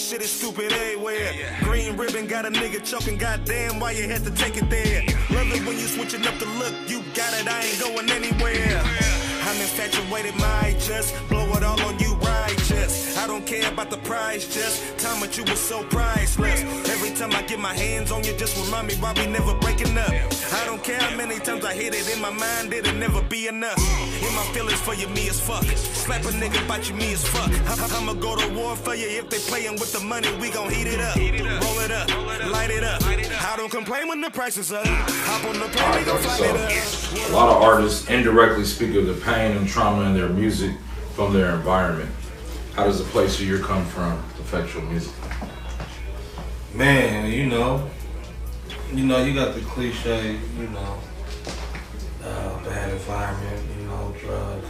shit is stupid everywhere. Green ribbon got a nigga choking, goddamn, why you had to take it there? Love it when you switching up the look, you got it, I ain't going anywhere. I'm infatuated, my just blow it all on you, righteous. I don't care about the price, just time with you was so priceless. Every time I get my hands on you, just remind me why we never breaking up. I don't care how many times I hit it in my mind, it'll never be enough. In my feelings for you, me as fuck. Slap a nigga about you, me as fuck. I'ma go to war for you. If they playin' with the money, we gon' heat it up. Roll it up, light it up. I don't complain when the price is up. Hop on the plane, we gon' fly it up. A lot of artists indirectly speak of the pain and trauma in their music from their environment. How does the place where you come from affect your music? Man, you know, you got the cliche, bad environment, drugs,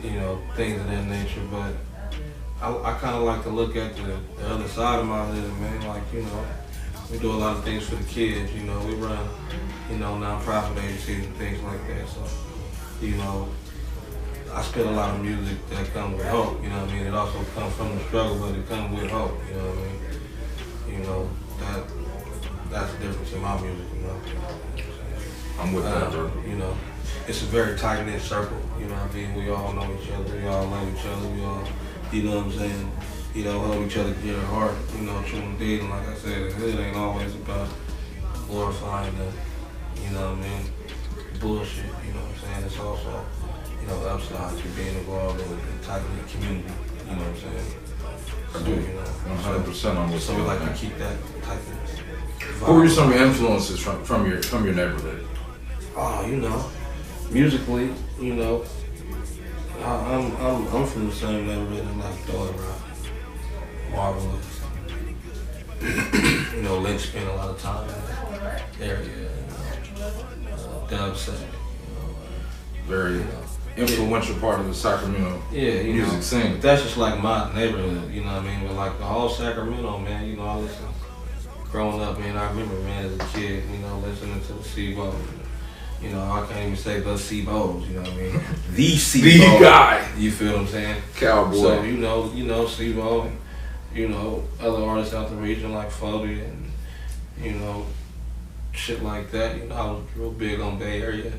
and, things of that nature. But I kind of like to look at the other side of my living, man. Like, we do a lot of things for the kids. We run, non-profit agencies and things like that. So, I spit a lot of music that comes with hope. It also comes from the struggle, but it comes with hope. That's the difference in my music. I'm with that, bro. It's a very tight-knit circle, we all know each other, we all love each other, we all, what I'm saying, hold each other dear to heart, true indeed. And like I said, it ain't always about glorifying the bullshit, it's also, upside to being involved in a tight-knit community, I do, 100% on so we like to keep that tight-knit. Who were some of your influences from your neighborhood? Oh, musically, I'm from the same neighborhood as like Daughter Rock, Marvelous. Lynch spent a lot of time in that area. Dubstep. Very influential part of the Sacramento music scene. But that's just like my neighborhood, But like the whole Sacramento, man, I listen. Growing up, man, I remember, man, as a kid, listening to the C-Bo. I can't even say the C-Bos, The C-Bo. The guy. You feel what I'm saying? Cowboy. So, C-Bo, other artists out the region like Foley and, shit like that. I was real big on Bay Area,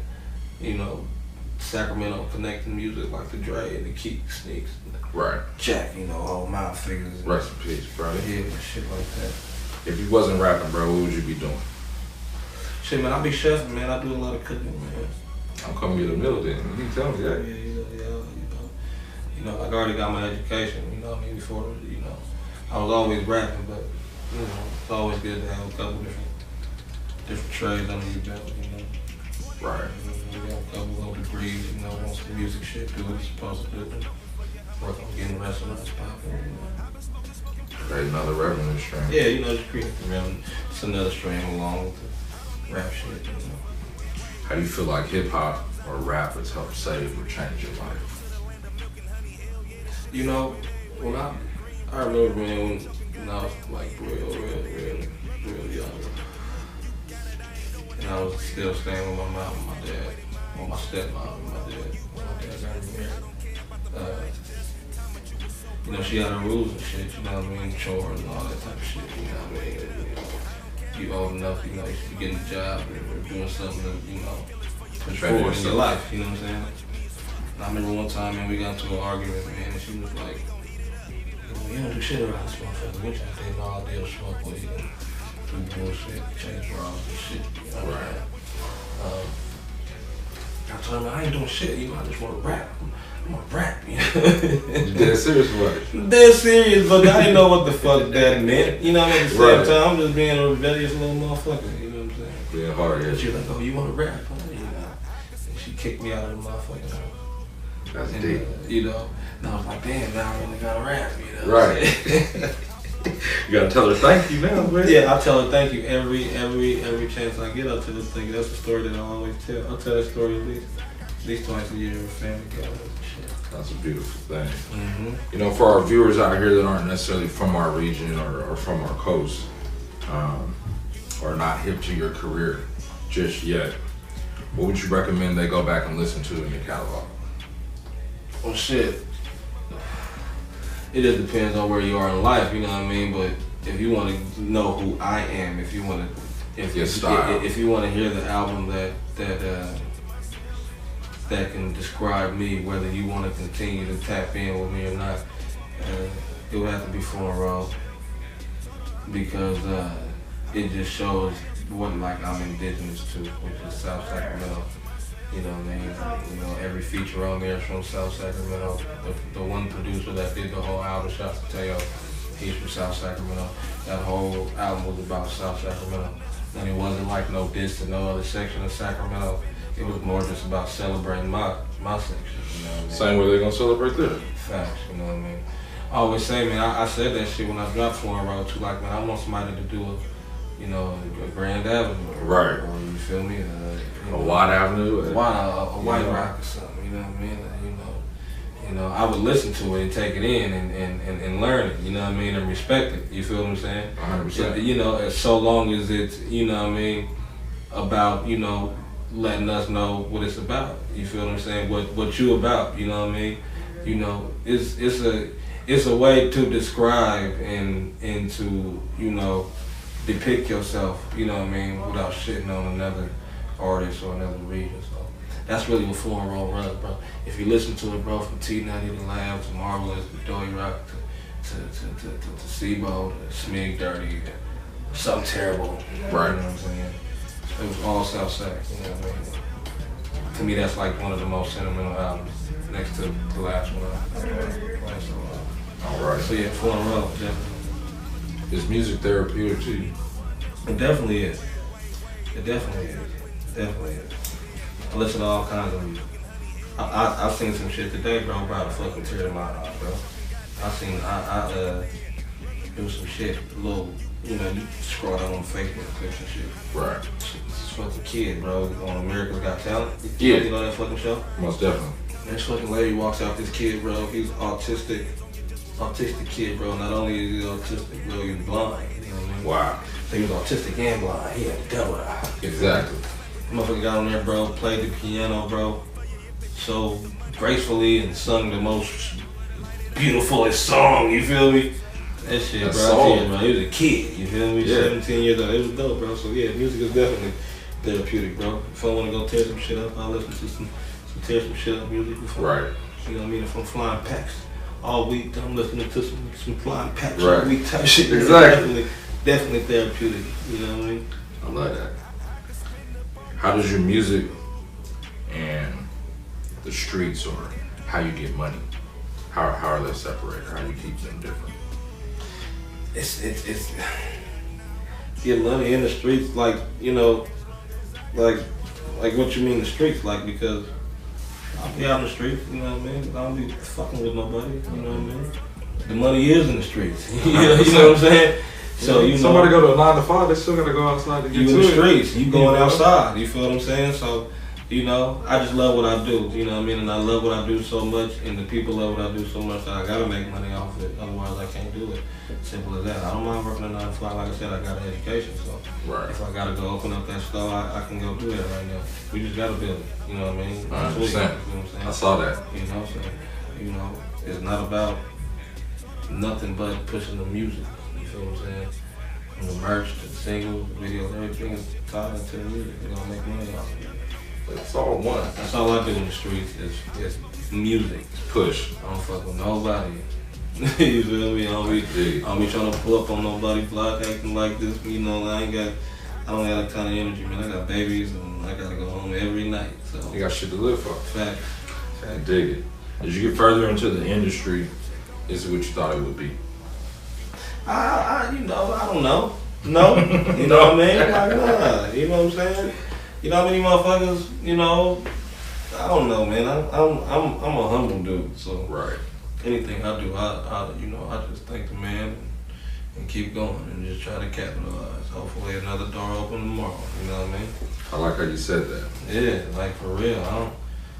Sacramento connecting music like the Dre and the Hicks, Sneaks. Right. Jack, all mouth figures. Rest in peace, bro. Yeah, shit like that. If you wasn't rapping, bro, what would you be doing? Shit, man, I be chefing, man. I do a lot of cooking, man. I'm coming in the middle then. You can tell me that. Yeah. I already got my education, before, I was always rapping, but, it's always good to have a couple different trades under your belt, Right. We got a couple little degrees, once the music shit do what it's supposed to do. Work on getting restaurants popping, Create another revenue stream. Yeah, just create the revenue. It's another stream along with the rap shit, How do you feel like hip hop or rap has helped save or change your life? When I remember, man, when I was like real young, and I was still staying with my mom and my dad, or my stepmom and my dad. My dad got married. She had her rules and shit, chores and all that type of shit, You old enough, you should be getting a job or doing something to push forward in your life, you know what I'm saying? And I remember one time, man, we got into an argument, man, and she was like, you don't do shit around this motherfucker. We just did all deal smoke with you, do bullshit, change wrongs and shit, Right. I told her, I ain't doing shit, I just want to rap. I'm gonna rap, You dead serious about it? Dead serious, but I didn't know what the fuck that meant. At the same time, I'm just being a rebellious little motherfucker, you know what I'm saying? Being hard, yeah. She was like, oh, you wanna rap? And she kicked me out of the motherfucking house. That's deep. And I was like, damn, now I really gotta rap, Right. You gotta tell her thank you now, man. Yeah, I tell her thank you every chance I get. I tell her thank you. That's the story that I always tell. I tell that story at least twice a year with family gatherings. That's a beautiful thing. Mm-hmm. For our viewers out here that aren't necessarily from our region or from our coast, or not hip to your career just yet, what would you recommend they go back and listen to in your catalog? Well, shit. it just depends on where you are in life, you know what I mean? But if you want to know who I am, if you want to, if you want to hear the album that can describe me, whether you want to continue to tap in with me or not, it would have to be Foreign Road, because it just shows what like I'm indigenous to, which is South Sacramento. You know what I mean? You know, every feature on there is from South Sacramento. The one producer that did the whole album, shouts to Teo, he's from South Sacramento. That whole album was about South Sacramento. And it wasn't like no diss to no other section of Sacramento. It was more just about celebrating my section, you know what I mean? Same way they're gonna celebrate there. Facts, you know what I mean? I always say, man, I said that shit when I dropped Foreign Road too, like, man, I want somebody to do a Grand Avenue. Right. Or, you feel me? A wide avenue. A White Rock or something, you know what I mean? You know, I would listen to it and take it in and learn it, you know what I mean, and respect it, you feel what I'm saying? 100%. You know, so long as it's, you know what I mean, about, you know, letting us know what it's about, you feel what I'm saying? What you about, you know what I mean? You know, it's a way to describe and to, you know, depict yourself, you know what I mean, without shitting on another artist or another region. So that's really what Foreign Road runs, bro. If you listen to it, bro, from T90 to Lab to Marvelous to Dory Rock to Sebo to Smig Dirty, something terrible. Right. You know what I'm saying? It was all South Sac, you know what I mean? To me, that's like one of the most sentimental albums, next to the last one. All right. So yeah, Foreign Road, definitely. Is music therapeutic to you? It definitely is. It definitely is. Definitely is. I listen to all kinds of music. I've seen some shit today, bro, about a fucking tear in my eye, bro. I do some shit, little, you know, you scroll down on Facebook, clips and shit. Right. This fucking kid, bro, on America's Got Talent. Yeah. You know that fucking show? Most definitely. This fucking lady walks out, this kid, bro, he's autistic kid, bro. Not only is he autistic, bro, he's blind. You know what I mean? Wow. So he was autistic and blind. He had a double eye. Exactly. Motherfucker got on there, bro, played the piano, bro, so gracefully and sung the most beautifulest song, you feel me? That shit, That's bro. soul. Bro. He was a kid, you feel me? Yeah. 17 years old. It was dope, bro. So yeah, music is definitely therapeutic, bro. If I want to go tear some shit up, I'll listen to some tear some shit up music before. Right. You know what I mean? If I'm flying packs all week, I'm listening to some flying packs Right. all week type shit. Exactly. Definitely therapeutic, you know what I mean? I love that. How does your music and the streets, or how you get money, how are they separated? How do you keep them different? It's get money in the streets, like, you know, like what you mean the streets, like, because I'll be out in the streets, you know what I mean? I don't be fucking with nobody, you know what I mean? The money is in the streets, you know what I'm saying? So you know, somebody go to a 9 to 5, they still gotta go outside to get you to in the it. streets, you going outside, you feel what I'm saying? So, you know, I just love what I do, you know what I mean? And I love what I do so much, and the people love what I do so much that I gotta make money off of it, otherwise I can't do it. Simple as that. I don't mind working a 9 to 5, like I said, I got an education, so Right. if I gotta go open up that store, I can go do that right now. We just gotta build it, you know what I mean? 100%. You know what I'm saying? I saw that. You know, so, you know, it's not about nothing but pushing the music, you feel what I'm saying? From the merch to the singles, the videos, everything is tied into the music. We're gonna make money off of it. It's all one. That's all I do in the streets is music. Push. I don't fuck with nobody. You feel me? I don't be trying to pull up on nobody's block acting like this. You know, I don't have that kind of energy, man. I got babies and I gotta go home every night. So You got shit to live for. fact. I dig it. As you get further into the industry, is it what you thought it would be? You know, I don't know. No, you know what I mean? Like, nah, you know what I'm saying? You know how many motherfuckers, you know, I don't know, man. I'm a humble dude, so Right. anything I do, I just thank the man and keep going and just try to capitalize. Hopefully another door open tomorrow, you know what I mean? I like how you said that. Yeah, like for real,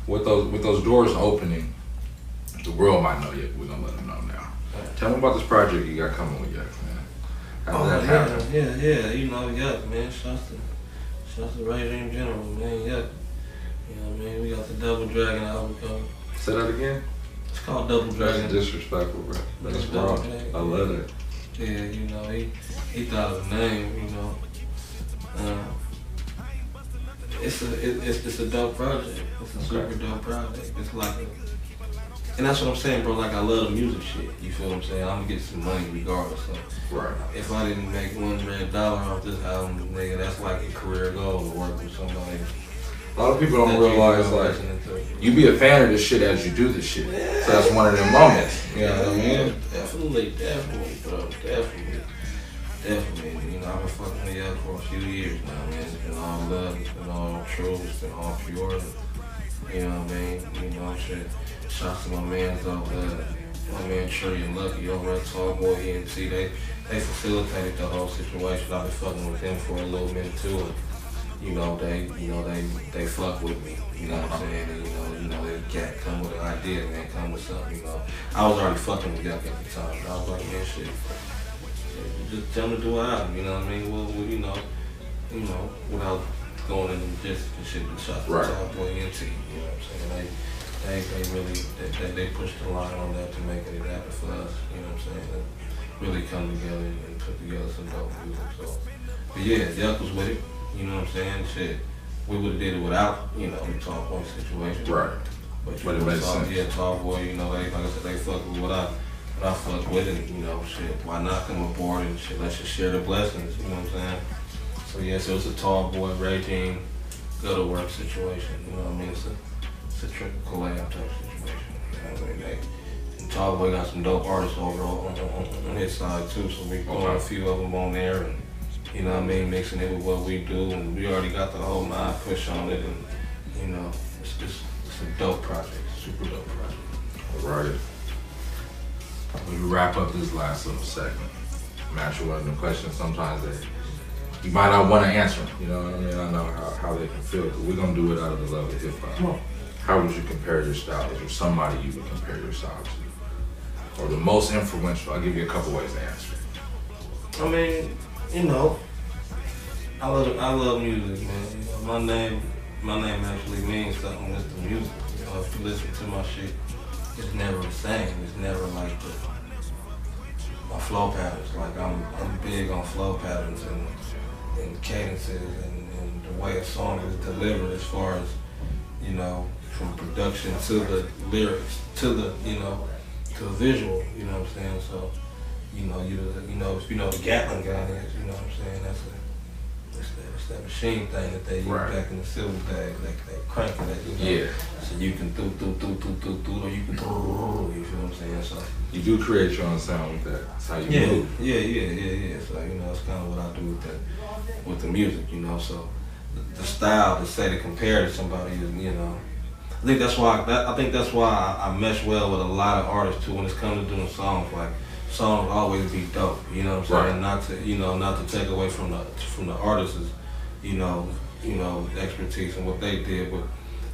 With those doors opening, the world might know yet. We're gonna let them know now. Tell me about this project you got coming with Yuck, man. How did that happen? Yeah, you know, Yuck, man. Shouts to Regime General, man, Yuck. You know what I mean? We got the Double Dragon album coming. Say that again? It's called Double Dragon. That's disrespectful, bro. That's wrong. I love it. Yeah, you know, he thought of a name, you know. It's a dope project. It's a super dope project. It's like and that's what I'm saying, bro. Like, I love the music shit. You feel what I'm saying? I'm gonna get some money regardless. So Right. if I didn't make $1 million off this album, nigga, that's like a career goal to work with somebody. A lot of people don't realize, like, you be a fan of this shit as you do this shit. Yeah. So that's one of them moments. You know what I mean? Definitely, bro. Definitely. You know, I've been fucking with y'all for a few years now, man. It's been all love, it's been all true, it's been all pure. You know what I mean? You know, shit. Shouts to my man's over there. My man Tree and Lucky over at Tallboy ENT. They facilitated the whole situation. I've been fucking with them for a little minute too. And, they fuck with me. You know what I'm saying? And, you know, they cat come with an idea, man, come with something, you know. I was already fucking with Yuck at the time. I was like, man, shit. Just tell them to do an album, you know what I mean? Well, you know, without going into logistics and shit, the shots Right. Tallboy ENT, you know what I'm saying? They really pushed the line on that to make it happen for us, you know what I'm saying? And really come together and put together some dope music. So, but yeah, Yuck was with it, you know what I'm saying? Shit, we would have did it without, you know, the Tallboy situation. Right. But it makes sense. Yeah, Tallboy, you know, like I said, they fuck with what I fuck with it, you know, shit. Why not come aboard and shit? Let's just share the blessings, you know what I'm saying? So yeah, so it's a Tallboy, Regine, go to work situation, you know what I mean? It's a triple collab type situation. You know what I mean? And Tallboy got some dope artists over on his side too, so we throwing a few of them on there, and you know what I mean, mixing it with what we do, and we already got the whole mind push on it, and you know, it's a dope project, super dope project. All right. We wrap up this last little segment. I'm asking one of the questions sometimes that you might not want to answer. You know what I mean? I know how they can feel, but we're gonna do it out of the love of hip hop. How would you compare your style? Is there somebody you would compare your style to? Or the most influential? I'll give you a couple ways to answer. I mean, you know, I love music, man. You know, my name actually means something with the music. You know, if you listen to my shit, it's never the same. It's never like my flow patterns. Like I'm big on flow patterns and cadences and the way a song is delivered as far as, you know, from production to the lyrics to the, you know, to the visual, you know what I'm saying? So, you know, if you know the Gatlin gun is, you know what I'm saying? That's that machine thing that they use back in the silver days, like that cranking that, you know. Yeah. So you can do, or you can you feel what I'm saying? So you do create your own sound with that. That's how you move. Yeah. So, you know, it's kind of what I do with the music, you know. So the style to say to compare to somebody is, you know, I think that's why I mesh well with a lot of artists too when it's come to doing songs. Like songs will always be dope, you know what I'm saying? Not to take away from the artists' you know, expertise and what they did, but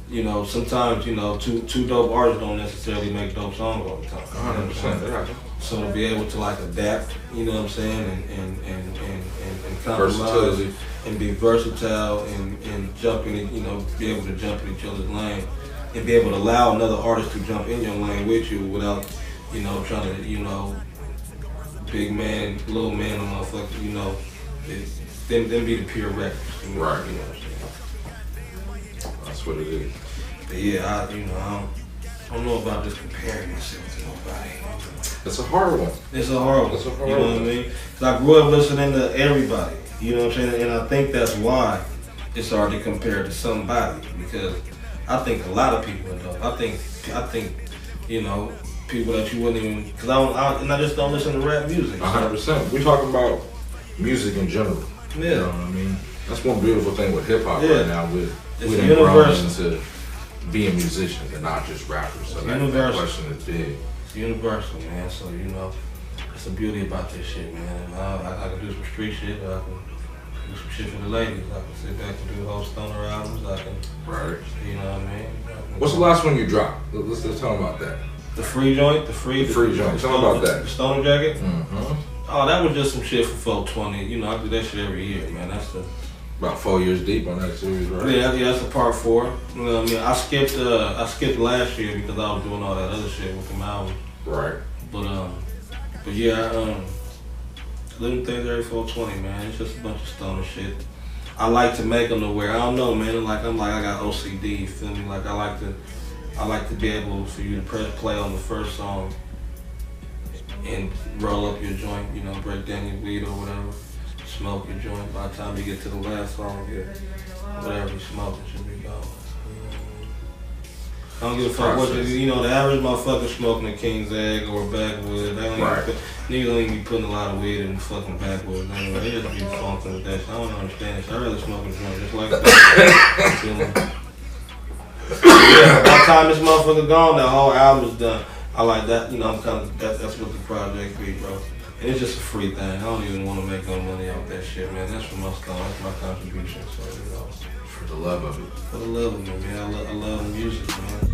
you know, sometimes, you know, two dope artists don't necessarily make dope songs all the time. 100%. So to be able to like adapt, you know what I'm saying, and compromise Versatility. and be versatile and jump in, you know, be able to jump in each other's lane and be able to allow another artist to jump in your lane with you without, you know, trying to, you know, big man, little man, motherfucker, you know, them be the pure records. Right. You know what I'm saying? That's what it is. But yeah, I don't know about just comparing myself to nobody. It's a hard one. It's a hard one. You know what I mean? Because I grew up listening to everybody. You know what I'm saying? And I think that's why it's hard to compare to somebody. Because I think a lot of people are dope. I think, you know, people that you wouldn't even, because I just don't listen to rap music. 100%. We're talking about music in general. Yeah. You know what I mean? That's one beautiful thing with hip hop right now. We done grown into being musicians and not just rappers. So that question is big. It's universal, man. So, you know, it's the beauty about this shit, man. I can do some street shit, or I can do some shit for the ladies. I can sit back and do whole stoner albums. I can, you know what I mean? What's the last one you dropped? Let's talk about that. The free joint, the free joint. Tell me about that. The stoner jacket. Mm-hmm. Oh, that was just some shit for 420. You know, I do that shit every year, man. That's the About 4 years deep on that series, right? Yeah, that's a part 4. You know what I mean? I skipped last year because I was doing all that other shit with them albums. Right. But yeah, Living Things Every 420, man. It's just a bunch of stoner shit. I like to make them to where I don't know, man. I got OCD. You feel me? Like I like to be able for you to press play on the first song and roll up your joint. You know, break down your weed or whatever. Smoke your joint. By the time you get to the last song, whatever you smoking should be gone. I don't give a fuck what the average motherfucker smoking a King's Egg or a backwood. Niggas don't even be putting a lot of weed in the fucking backwoods anyway. They just be funking with that shit. I don't understand this. I'd rather smoke a joint just like that. Yeah, by the time this motherfucker gone, that whole album's done. I like that. You know, I'm kind of that's what the project be, bro. And it's just a free thing. I don't even want to make no money off that shit, man. That's for my song. That's my contribution. So, you know, for the love of it. For the love of it, man. I love the music, man.